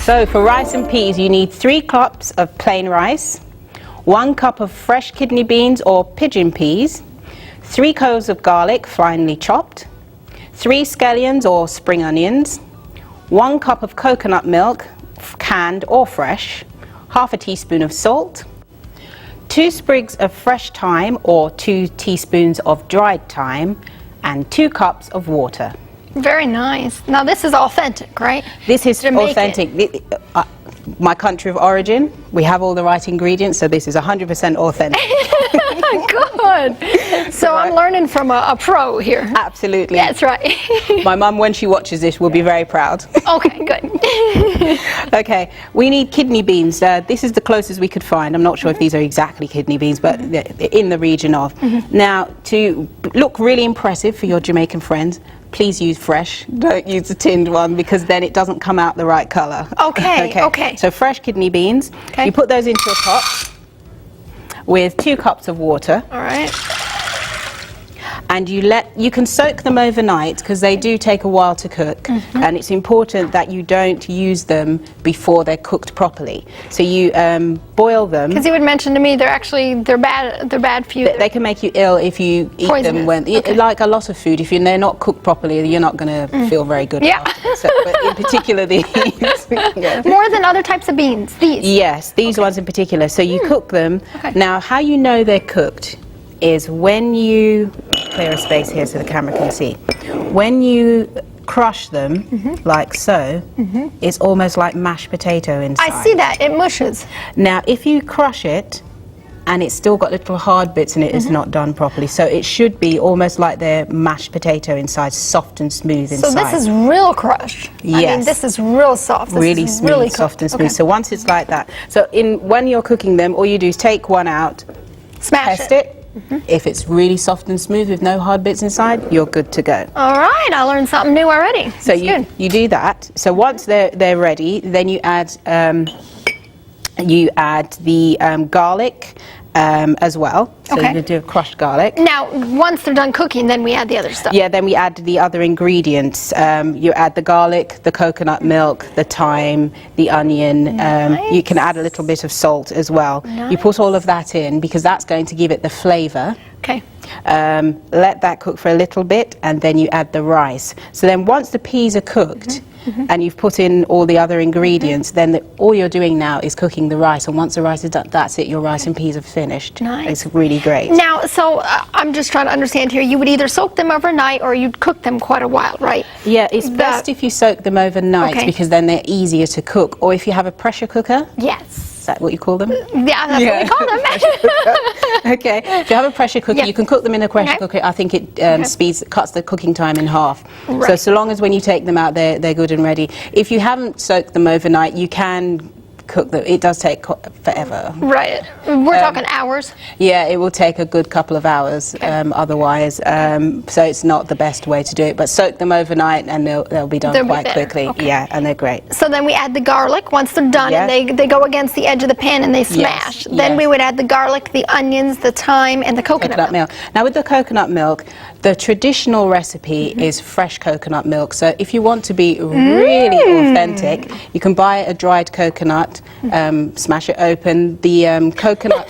So for rice and peas, you need 3 cups of plain rice, 1 cup of fresh kidney beans or pigeon peas, 3 cloves of garlic finely chopped, 3 scallions or spring onions, 1 cup of coconut milk, canned or fresh, half a teaspoon of salt, 2 sprigs of fresh thyme or 2 teaspoons of dried thyme, and 2 cups of water. Very nice. Now this is authentic, right? This is Jamaican. authentic. My country of origin, we have all the right ingredients, so this is 100% authentic. Good. So I'm learning from a pro here. Absolutely. That's right. My mum, when she watches this, will be very proud. Okay, good. Okay, we need kidney beans. This is the closest we could find. I'm not sure if these are exactly kidney beans, but they're in the region of. Now, to look really impressive for your Jamaican friends, please use fresh. Don't use the tinned one because then it doesn't come out the right color. Okay. So fresh kidney beans. Okay. You put those into a pot with 2 cups of water. All right. And you can soak them overnight because they do take a while to cook, and it's important that you don't use them before they're cooked properly. So you boil them. Because you would mention to me they're bad for you. They can make you ill if you eat them when like a lot of food. If they're not cooked properly, you're not going to feel very good. Yeah. So, but in particular these. Yeah. More than other types of beans. These. Yes, these ones in particular. So you cook them. Okay. Now, how you know they're cooked is when you clear a space here so the camera can see. When you crush them like so, it's almost like mashed potato inside. I see that. It mushes. Now, if you crush it and it's still got little hard bits in it, it's not done properly. So it should be almost like they're mashed potato inside, soft and smooth inside. So this is real crushed. Yes. I mean, this is real soft. This really is smooth, really soft and smooth. Okay. So once it's like that, so when you're cooking them, all you do is take one out, Smash test it. If it's really soft and smooth with no hard bits inside, you're good to go. All right, I learned something new already. So you do that. So once they're ready, then you add the garlic as well. So you do crushed garlic. Now, once they're done cooking, then we add the other stuff. Yeah, then we add the other ingredients. You add the garlic, the coconut milk, the thyme, the onion. You can add a little bit of salt as well. You put all of that in because that's going to give it the flavor. Okay. Let that cook for a little bit and then you add the rice. So then once the peas are cooked and you've put in all the other ingredients, then all you're doing now is cooking the rice, and once the rice is done, that's it, your rice and peas are finished. Nice. It's really great. Now, so I'm just trying to understand here, you would either soak them overnight or you'd cook them quite a while, right? Yeah, it's best if you soak them overnight because then they're easier to cook. Or if you have a pressure cooker. Yes. Is that what you call them? Yeah, that's what we call them. Okay. If you have a pressure cooker, you can cook them in a pressure cooker. I think it cuts the cooking time in half. Right. So long as when you take them out, they're good and ready. If you haven't soaked them overnight, you can cook them. It does take forever. Right. We're talking hours? Yeah, it will take a good couple of hours otherwise. So it's not the best way to do it. But soak them overnight and they'll be done quite quickly. Okay. Yeah, and they're great. So then we add the garlic once they're done and they go against the edge of the pan and they smash. Then we would add the garlic, the onions, the thyme, and the coconut milk. Now with the coconut milk, the traditional recipe is fresh coconut milk. So if you want to be really authentic, you can buy a dried coconut, smash it open. The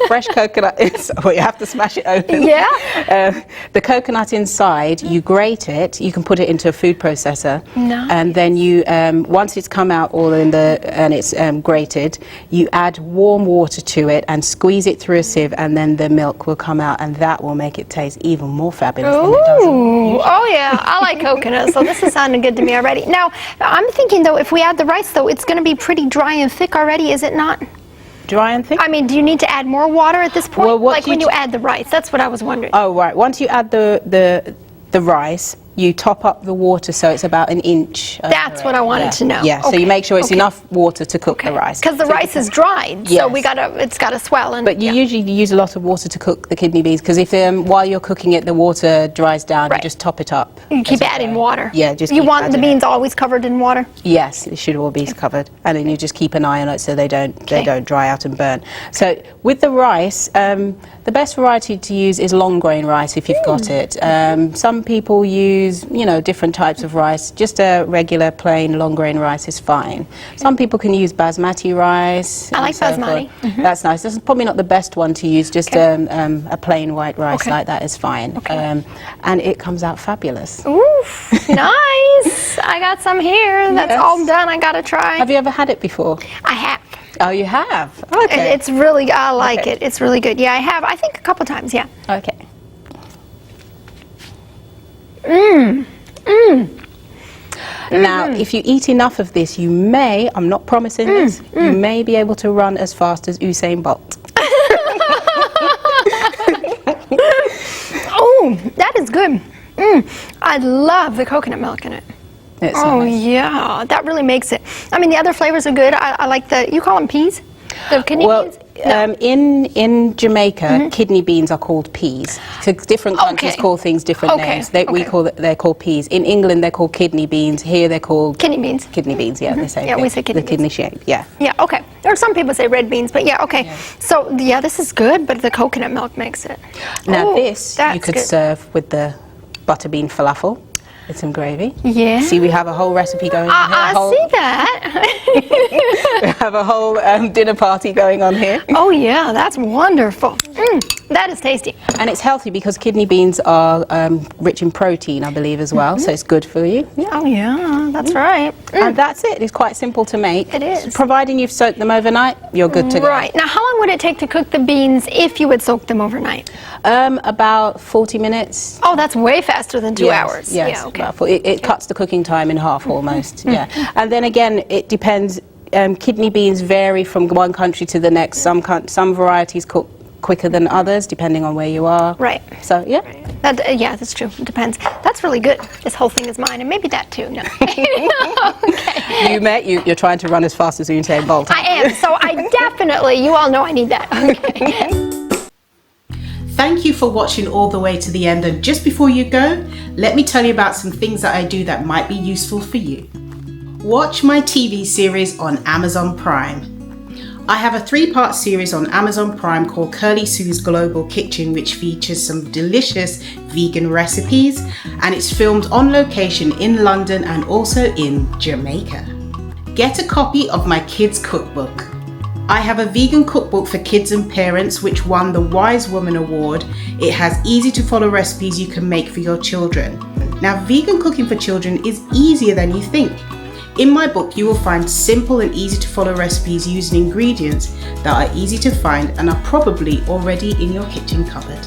fresh coconut is, you have to smash it open. Yeah. The coconut inside, you grate it. You can put it into a food processor. Nice. And then you, once it's come out all in and it's grated, you add warm water to it and squeeze it through a sieve, and then the milk will come out, and that will make it taste even more fabulous than it does. Oh yeah, I like coconut, so this is sounding good to me already. Now, I'm thinking though, if we add the rice though, it's going to be pretty dry and thick already, is it not? Dry and thick? I mean, do you need to add more water at this point? Well, like when you add the rice, that's what I was wondering. Oh right, once you add the rice, you top up the water so it's about an inch. That's what I wanted to know. Yeah, so you make sure it's enough water to cook the rice. Because the rice is dried, so it's got to swell. And, but you usually use a lot of water to cook the kidney beans because if while you're cooking it the water dries down, you just top it up. You keep adding water. Yeah, just you want the beans always covered in water? Yes, it should all be covered, and then you just keep an eye on it so they don't dry out and burn. So with the rice, the best variety to use is long grain rice if you've got it. Some people use use, different types of rice. Just a regular plain long grain rice is fine. Some people can use basmati rice. I like basmati. That's nice. This is probably not the best one to use. Just a plain white rice like that is fine. And it comes out fabulous. Oof, nice. I got some here. That's all done. I gotta try. Have you ever had it before? I have. Oh, you have? Okay. It's really, I like it. It's really good. Yeah, I have. I think a couple times, yeah. Okay. Now, if you eat enough of this, you may, I'm not promising this, you may be able to run as fast as Usain Bolt. Oh, that is good. I love the coconut milk in it. It's nice. Yeah, that really makes it. I mean, the other flavors are good. I like you call them peas? The kidney beans? No. In Jamaica, kidney beans are called peas. So different countries call things different names. They're called peas. In England, they're called kidney beans. Here, they're called kidney beans. Kidney beans, yeah, the same. Yeah, we say kidney beans. The kidney shape, yeah. Yeah, okay. Or some people say red beans, but yeah, okay. Yeah. So yeah, this is good, but the coconut milk makes it. Now this you could serve with the butter bean falafel. With some gravy. Yeah. See, we have a whole recipe going on here. I see that. We have a whole dinner party going on here. Oh yeah, that's wonderful. That is tasty. And it's healthy because kidney beans are rich in protein, I believe, as well. So it's good for you. Yeah. Oh yeah, that's right. And that's it. It's quite simple to make. It is. Providing you've soaked them overnight, you're good to go. Right. Now, how long would it take to cook the beans if you would soak them overnight? About 40 minutes. Oh, that's way faster than 2 hours. Yes. Yeah, okay. It cuts the cooking time in half almost. Yeah. And then again, it depends. Kidney beans vary from one country to the next. Some varieties cook quicker than others, depending on where you are. Right. So yeah. Right. Yeah, that's true. It depends. That's really good. This whole thing is mine, and maybe that too. No. Okay. You're trying to run as fast as Usain Bolt. I am. So I definitely. You all know I need that. Okay. Thank you for watching all the way to the end, and just before you go, let me tell you about some things that I do that might be useful for you. Watch my TV series on Amazon Prime. I have a 3-part series on Amazon Prime called Curly Sue's Global Kitchen, which features some delicious vegan recipes, and it's filmed on location in London and also in Jamaica. Get a copy of my kids' cookbook. I have a vegan cookbook for kids and parents which won the Wise Woman Award. It has easy to follow recipes you can make for your children. Now, vegan cooking for children is easier than you think. In my book, you will find simple and easy to follow recipes using ingredients that are easy to find and are probably already in your kitchen cupboard.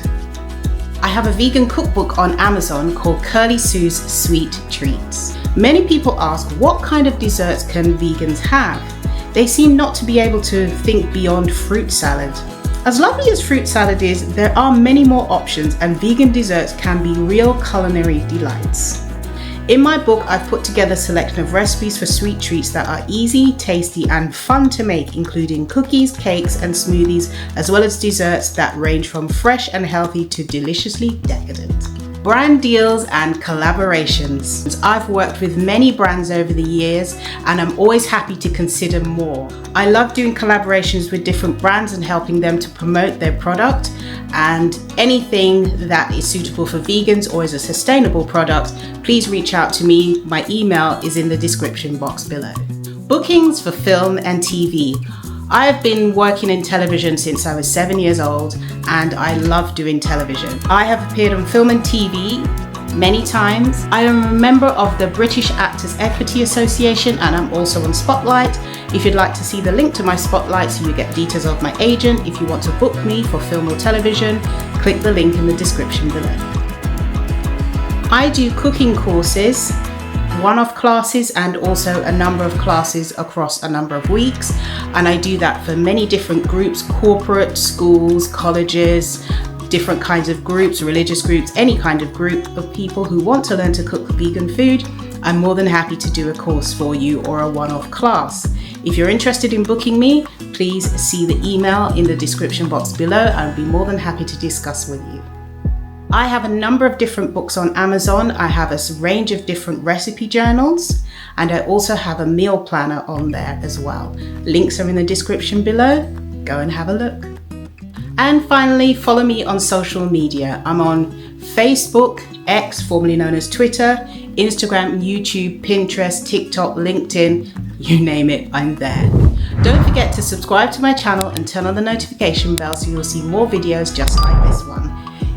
I have a vegan cookbook on Amazon called Curly Sue's Sweet Treats. Many people ask, what kind of desserts can vegans have? They seem not to be able to think beyond fruit salad. As lovely as fruit salad is, there are many more options, and vegan desserts can be real culinary delights. In my book, I've put together a selection of recipes for sweet treats that are easy, tasty, and fun to make, including cookies, cakes, and smoothies, as well as desserts that range from fresh and healthy to deliciously decadent. Brand deals and collaborations. I've worked with many brands over the years, and I'm always happy to consider more. I love doing collaborations with different brands and helping them to promote their product, and anything that is suitable for vegans or is a sustainable product, please reach out to me. My email is in the description box below. Bookings for film and TV. I have been working in television since I was 7 years old, and I love doing television. I have appeared on film and TV many times. I am a member of the British Actors Equity Association, and I'm also on Spotlight. If you'd like to see the link to my Spotlight so you get details of my agent, if you want to book me for film or television, click the link in the description below. I do cooking courses, one-off classes, and also a number of classes across a number of weeks, and I do that for many different groups: corporate, schools, colleges, different kinds of groups, religious groups, any kind of group of people who want to learn to cook vegan food. I'm more than happy to do a course for you or a one-off class. If you're interested in booking me, please see the email in the description box below. I'll be more than happy to discuss with you. I have a number of different books on Amazon. I have a range of different recipe journals, and I also have a meal planner on there as well. Links are in the description below. Go and have a look. And finally, follow me on social media. I'm on Facebook, X, formerly known as Twitter, Instagram, YouTube, Pinterest, TikTok, LinkedIn, you name it, I'm there. Don't forget to subscribe to my channel and turn on the notification bell so you'll see more videos just like this one.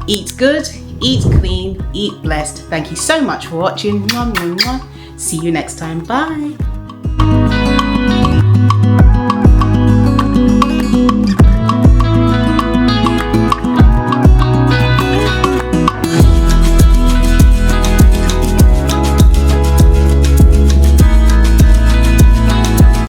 Eat good, eat clean, eat blessed. Thank you so much for watching. Mwah, mwah, mwah. See you next time. Bye.